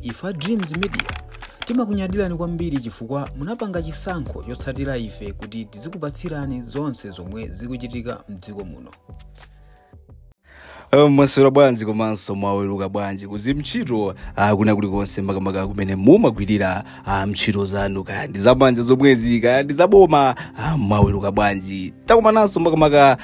ifa Dreams Media timakunyadirani kwambiri chifukwa munapanga chisankho chotsatira ife kuti tizikupatsirani zonse zomwe zikuchitika mdziko muno. Mwaswera bwanji komanso mwaweruka bwanji kuzimchito kuna kulikonse makamaka kumene mumagwirira mchito zanu kaya ndi zabanja zomwezi kaya ndi zaboma mwaweruka bwanji takumananso makamaka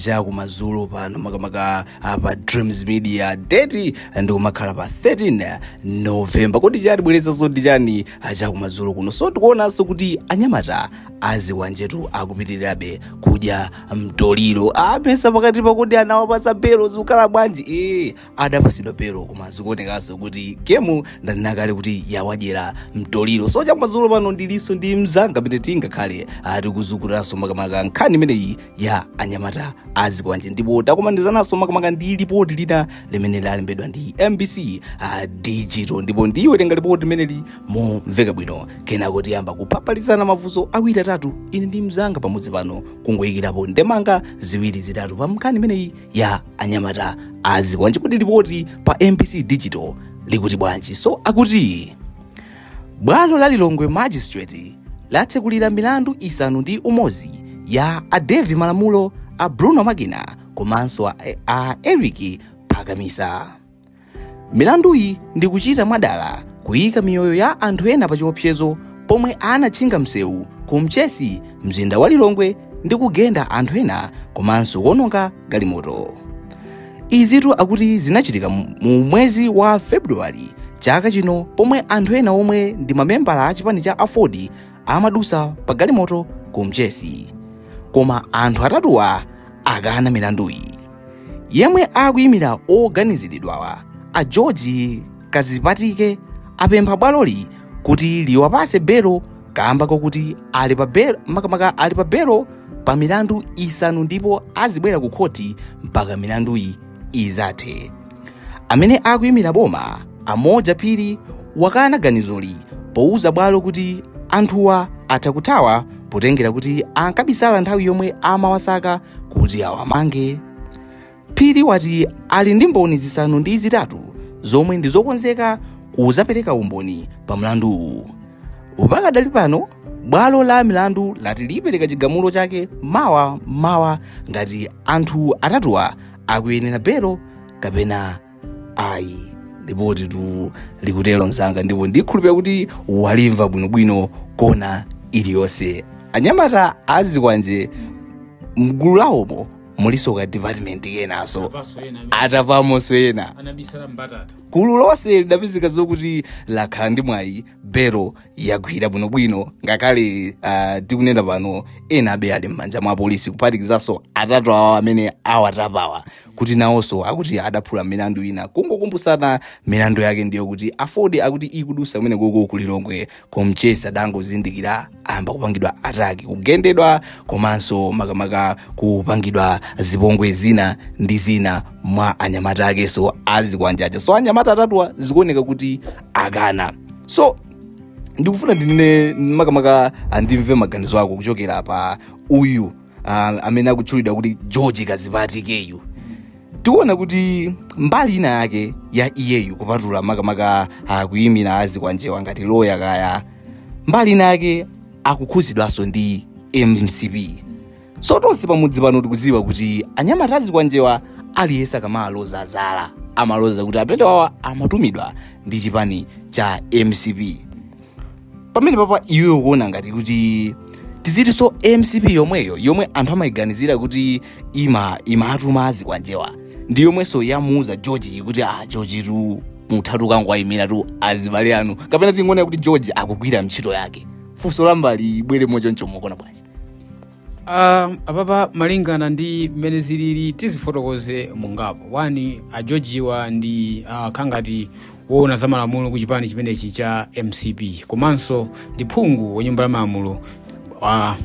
chakumadzulo pano makamaka pa Dreams Media date ndi kumakhala pa 13 November kodi chatibwereza zoti chani chakumadzulo kuno so tikuonanso kuti anyamata aziwanjetu akupitirirabe kudya mtoliro amesa pakati pakodi anawapatsa belo zikukhala bwanji adapasidwa belo koma zikuonekanso kuti gemu ndanakale kuti yawadyera mtoliro so chakumadzulo pano ndilinso ndi mzanga pene tingakhale tikuzukuraso makamaka nkhani imeneyi ya anyamata azikwanje ndipo takumandizananso makamaka ndi ripoti lina limene lalembedwa ndi MBC Digital ndipo ndiwe tenga ripoti limeneli momveka bwino kenako tiyamba kupapalizana mafunso awiri atatu ine ndi mzanga pamodzi pano kungoyikirapo ndemanga ziwiri zitatu pa nkhani imeneyi ya anyamata azikwanje kuti ripoti pa MBC Digital likuti bwanji so akuti bwalo la Lilongwe Magistrate latsekulira milandu isanu ndi umodzi ya Devi Malamulo, Bruno Magina komanso Eric Pakamisa. Milanduyi ndi kuchita mwadala kuyika miyoyo ya anthu ena pa chiopsezo pomwe anatchinga msewu ku Mchesi mzinda wa Lilongwe ndi kugenda anthu ena komanso kuononga galimoto. Izitu akuti zinachitika mu mwezi wa February chaka chino pomwe anthu ena omwe ndi mamembala a chipani cha Afodi amadusa pa galimoto ku Mchesi. Koma anthu atatuwa akana milanduyi. Yemwe akuyimira oganiziridwawa a George Kazipatike apempha bwaloli kuti liwapase belo kamba kokuti ali pa belo makamaka ali pa belo pa milandu isanu ndipo azibwera ku khoti mpaka milanduyi izathe. Amene akuyimira boma Amoja Phiri wakana ganizoli pouza bwalo kuti anthuwa atakutawa potengera kuti ankabisala nthawi yomwe amawasaka kuti awamange. Phiri wati ali ndi mboni zisanu ndi zitatu zomwe ndi zokonzeka kuzapereka umboni pa mlandu. Upakadali pano bwalo la milandu lati lipereka chigamulo chake mawa ngati anthu atatuwa akuyenera belo kapena ayi. Ripoti tu likutero nzanga ndipo ndikhulupirira kuti walimva bwinobwino kona iliyonse. Anyamata azikwanje mgulu lawomo mulisoka department kenaso atavamonso ena Anabisala mbatata. gulu lonse lidapezeka zokuti lakhala ndi mwayi belo yagwira bwinobwino ngakhale tikunena pano ena abe ali m'manja mwa polisi kuphatikizanso atatu awa amene awatapawa kuti nawonso akuti adaphula milandu ina kungokumbusana milandu yake ndiyo kuti Afodi akuti ikudusa kumene kuko ku Lilongwe ku Mchesi adangozindikira amba kupangidwa ataki kugendedwa komanso makamaka kupangidwa zipongwe zina ndi zina mwa anyamata ake so azikwanjaja so anyamata atatuwa zikuoneka kuti akana. So ndikufuna ndine makamaka andimve maganizo ako kuchokera pa uyu amene akutchulidwa kuti George Kazipatikeyu. Tikuona kuti mbali ina yake ya iyeyu kupatula makamaka kuyimira azikwanjewa ngati lawyer kaya mbali ina yake akukhuzidwanso ndi MCP. So tonse pamudzi pano tikudziwa kuti anyamata azikwanjewa aliyesa kamaloza azala amaloza kuti apendawa amatumidwa ndi chipani cha MCP. Pamene papa iwe ukuona ngati kuti tiziti so MCP yomweyo yomwe anthu amayiganizira kuti imatuma azikwanjewa ndi yomwenso yamuuza George kuti George tu muthatu kangu ayimira tu azibale anu kapena tingoona kuti George akugwira ntchito yake. Funso lambali bwere mochoncho mukona bwanji. Apapa malingana ndi mmene zilili tizifotokoze mungapo. Wani George wa ndi kangati woona za malamulo ku chipani chimenechi cha MCP komanso ndi phungu wa nyumba ya malamulo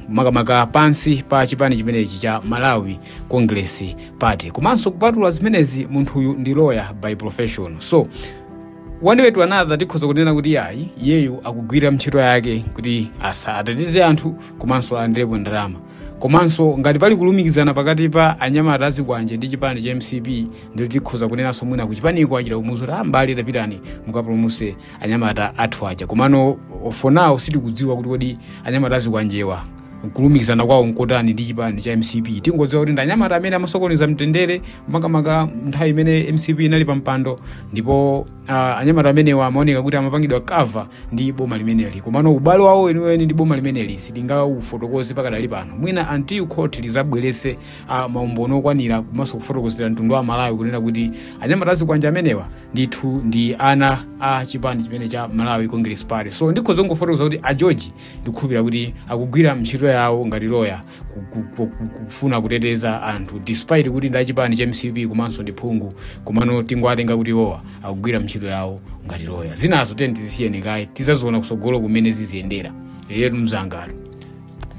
makamaka pansi pa chipani chimenechi cha Malawi Congress Party komanso kupatula zimenezi munthuyu ndi lawyer by profession. So one way to another tikhoza kunena kuti yeyu akugwira ntchito yake kuti ateteze anthu komanso alandirepo ndalama komanso ngati pali kulumikizana pakati pa anyamata azigwanje ndi chipani cha MCP ndio tikhoza kunenanso mwina ku chipaniko achita umuzo ta mbali tapitani mukapulumuse anyamata athu aja komano for now sitikudziwa kuti kodi anyamata azigwanjewa kulumikizana kwawo nkotani ndi chipani cha MCP tingodziwa kuti ndanyamata amene amasokoneza mtendere makamaka nthawi imene MCP inali pampando ndipo anyamata amenewa amaoneka kuti amapangidwa cover ndi boma limeneli komano ubale wawo eniweni ndi boma limeneli sitingaufotokoze pakadali pano mwina until court lizabwerese maumboni okwanira komanso kufotokozera mtundu wa Malawi kunena kuti anyamata azigwanja amenewa ndithu ndi ana a chipani chimene cha Malawi Congress Party. So ndikhoza ngofotokoza kuti a George ndikukhulupirira kuti akugwira ntchito yawo ngati lawyer kufuna kuteteza anthu despite kuti ndi chipani cha MCP komanso ndi phungu komano tingwatenga kuti wowa akugwira ntchito yawo ngati lawyer. Zinazo tizisiyeni kaye tizaziona kusogolo kumene ziziyendera letu mzangalo.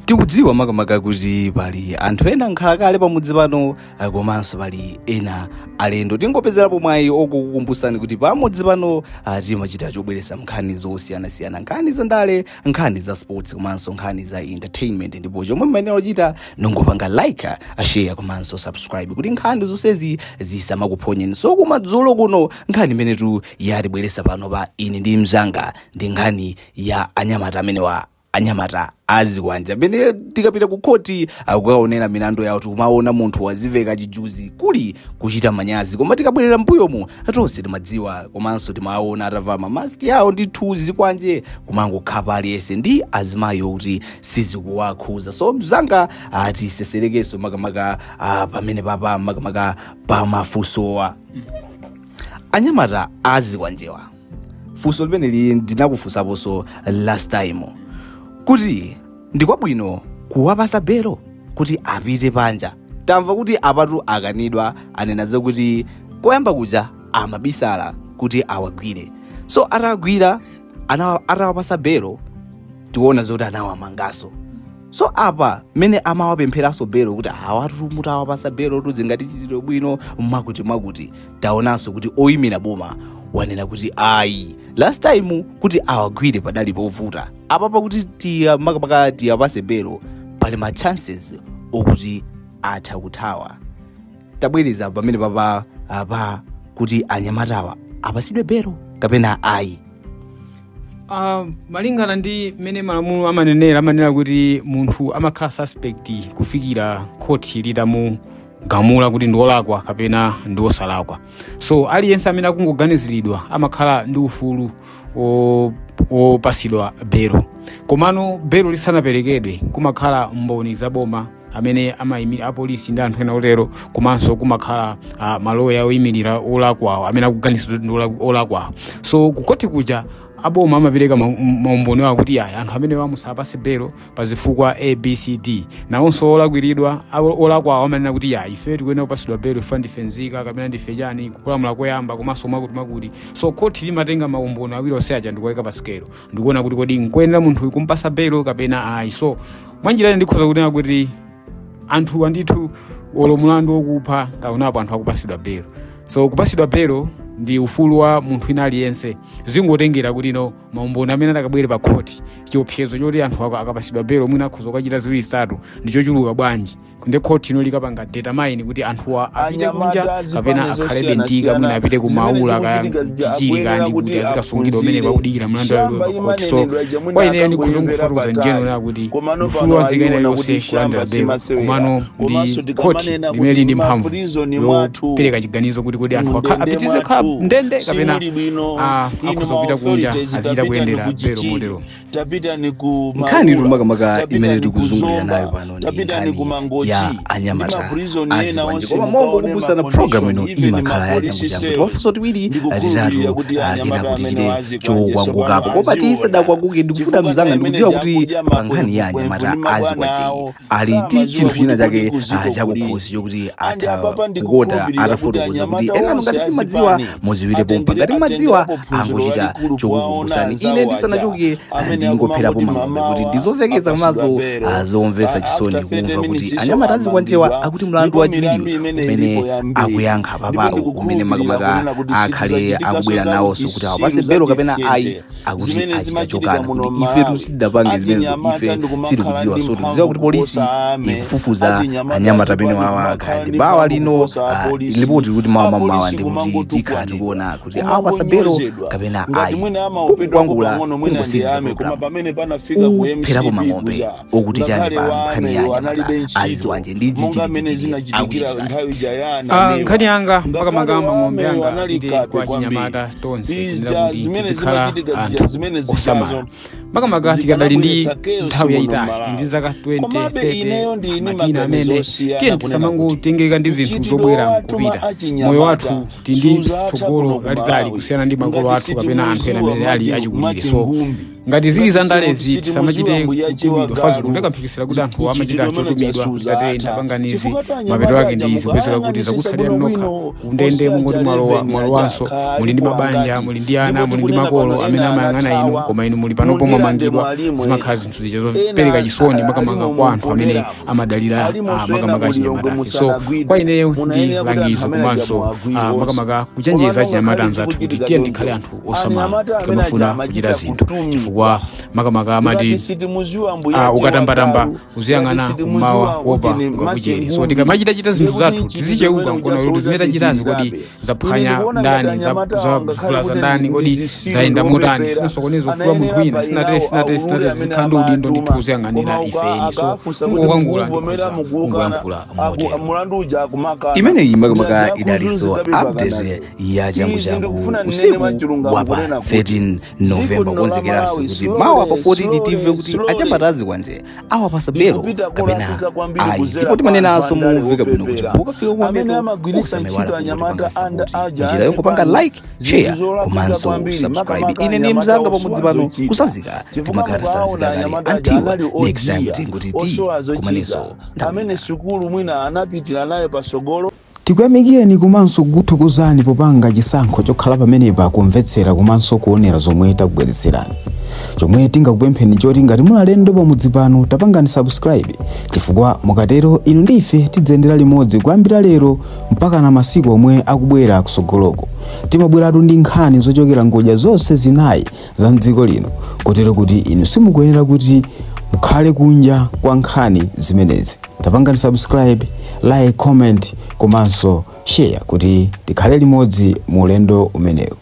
Tikudziwa makamaka kuti pali anthu ena nkhalakale pamudzi pano komanso pali ena alendo tingopezerapo mwayi okukumbusani kuti pamudzi pano timachita chobweresa nkhani zosiyanasiyana, nkhani za ndale, nkhani za sports komanso nkhani za entertainment ndipo chomwe mmene ochita nongopanga like, share komanso subscribe kuti nkhani zonsezi zisamakuphonyeni. So kumadzulo kuno nkhani imene tu yatibweresa pano pa ine ndi mzanga ndi nkhani ya anyamata amenewa anyamata azigwanja amene tikapita ku koti akukaonera milandu yawo tikumaona munthu waziveka chijuzi kuli kuchita manyazi koma tikabwerera mbuyomu tonse timadziwa komanso timaona atavala mamaski yawo ndi thuzi kwanje kumangokhala aliyense ndi azimayo kuti sizikuwakhuza. So mzanga tiseserekenso makamaka pamene papa makamaka pamafunsowa anyamata azigwanjewa. Funso limeneli ndinakufunsaponso last time kuti ndikwabwino kuwapasa belo kuti apite panja. Tamva kuti apatu akanidwa anenaze kuti koyamba kuja amabisala kuti awagwire. So atagwira atawapasa belo tiona zoti anawamangaso. So apa mene amawapempheraso belo kuti awatu mutawapasa belo tuzingatichitire bwino mwakuti taonanso kuti oyimira boma wanena kuti ayi last time kuti awagwire padali povuta apapa kuti makamaka tiyapase belo pali ma chances okuti atha kuthawa. Tabwereza pamene papa kuti anyamatawa apasidwe belo kapena ayi. Malingana ndi mene malamulo amanena kuti munthu amakhala suspect kufikira court litamugamula kuti ndiolakwa kapena ndiosalakwa. So aliyense amene akungoganiziridwa amakhala ndi ufulu opasidwa belo komano belo lisanaperekedwe kumakhala mboni zaboma amene amayimira apolisi ndi anthu ena otero komanso kumakhala maloya oyimirira olakwawo amene akuganiziridwa ndi olakwawo. So kukoti kuja aboma amapereka maumboni wawo kuti anthu amene wamusapase belo pazifukwa ABCD nawonso olakwiridwa olakwawo amanena kuti ife tikuyenera kupasidwa belo ife ndifenzika kapena ndife chani kulamula koyamba komanso makuti. So koti limatenga maumboni awiri onse aja ndikuweka pasikelo ndikuona kuti kodi nkuyenera munthu kumpasa belo kapena ayi. So mwanjirani ndikhoza kunena kuti anthu andithu olo mulandu wokupha taonapo anthu akupasidwa belo. So kupasidwa belo ndi ufulu wa munthu ina aliyense zingotengera kuti maumboni amene akabwere pa court chiopsezo choti anthu akapasidwa belo mwina akhoza kachita ziwiri zitatu ndichochuluka bwanji kunde court likapanga determine kuti anthuwa apite kunja kapena akhalebe ntika mwina apite kumaula kachichiri kandi kuti azikasungidwa umene pakudikira mlandu wawo pa court. So kwa ineyo ndikufotokoza njeno na kuti ufulu wa nzika ina iliyonse kulandira belo komano ndi court limene ndi mphamvu lopereka chiganizo kuti kodi anthu apitize khala ndende kapena akhoza kupita kunja azita kuyendera belo modelo. Nkhani makamaka imene tikuzungulira nayo pano ndi nkhani ya anyamata azigwanje koma mongo kubusana program ino imakhala yachangu pafunso tiwiri titatu kena kuti chite chokwangukapo koma tisadakwanguke ndikufuna mzanga ndikudziwa kuti pa nkhani ya anyamata azigwanje ali ndi chinthu china chake chakukhosi chokuti kukoda atafotokoza kuti ena ngati simadziwa muziwire pompa ngati madziwa angochita chokukumbusani. Ine ndisanachoke tingopherapo mang'ombe kuti ndizozekeza komanso azomvetsa chisoni kumva kuti anyamata azikwanjewa akuti mlandu wachiwiriwo umene akuyankha papalo umene makamaka akhale akubwera nawonso kuti awapase belo kapena ayi akuti achita chokana kuti ife tidapanga zimenezo ife sitikudziwa so tikudziwa kuti polisi ikufufuza anyamata amene wawakha ndi bawa lino lipoti kuti mawa ndi kuti tikhala tikuona kuti awapasa belo kapena ayi kukwangula kungosiriza upherapo mang'ombe okuti chani pa nkhani ya anyamata azikwanje ndi chichitikire nkhani yanga makamaka mang'ombe yanga ide kwa chinyamata tonse kunena kuti tizikhala anthu osamala makamaka tikadali ndi nthawi yayitali ndi zaka 20 30 matina amene tiye tisamangotengeka ndi zinthu zobwera kupita moyo wathu tindi tsogolo lalitali kusiyana ndi makolo athu kapena anthu ena amene ali achikulire so ngati zili za ndalezi tisamachite kutumidwa fazi kumveka mphikisira kuti anthu amachita chotumidwa tate ndapanganizi mapeto ake ndi izi kupezeka kuti zakutsalira nokha kundende mungoti mwalowanso muli ndi mabanja muli ndi ana muli ndi makolo amene amayang'ana inu koma inu muli panopo mwamangidwa zimakhala zinthu zija zopereka chisoni makamaka kwa anthu amene amadalira makamaka achinyamatafe so kwa ineyo ndi langizo komanso makamaka kuchenjeza achinyamata anzathu kuti tiye tikhale anthu osamala tikamafuna kuchita zinthu chifukwa makamaka amati ukatambatamba uziyang'ana kummawa kuopa kukakuchere so tikamachita zinthu zathu tizicheuka nkona kuti zimene tachitazi kodi zaphwanya ndani zavulaza ndani kodi zayenda motani sinasokoneza ufula munthu wina sinatere zikhala ndi udindo ndithu uziyang'anira ifeni so kungokangula kungoyankhula motere imeneyi makamaka idalinso update ya changu usiku wapa 13 November konzekeranso kuti mawa pa 40 tive kuti anyamata azikwanje awapasa belo kapena ayi ndipo timanenanso mumveka bwino kuti ukafika kumapeto usamaiwala kupanga sapoti njira yongopanga like share komanso subscribe ine ndi mzanga pamudzi pano kusazika timakata sanzikakale until next time tinguti ti kumaneso amene sukulu mwina anapitira naye pasogolo tikuyamikeni komanso kuthokozani popanga chisankho chokhala pamenepa kumvetsera komanso kuonera zomwe takubweretserani chomwe tingakupempheni choti ngati mulalendo pamudzi pano tapangani subscribe chifukwa mukatero inu ndife tidzendera limodzi kuyambira lero mpaka na masiku omwe akubwera kusogoloko timabweratu ndi nkhani zochokera ngodya zonse zinayi za mdziko lino kotero kuti inu simukuyenera kuti mukhale kunja kwa nkhani zimenezi tapangani subscribe like comment komanso share kuti tikhale limodzi mu ulendo umenewu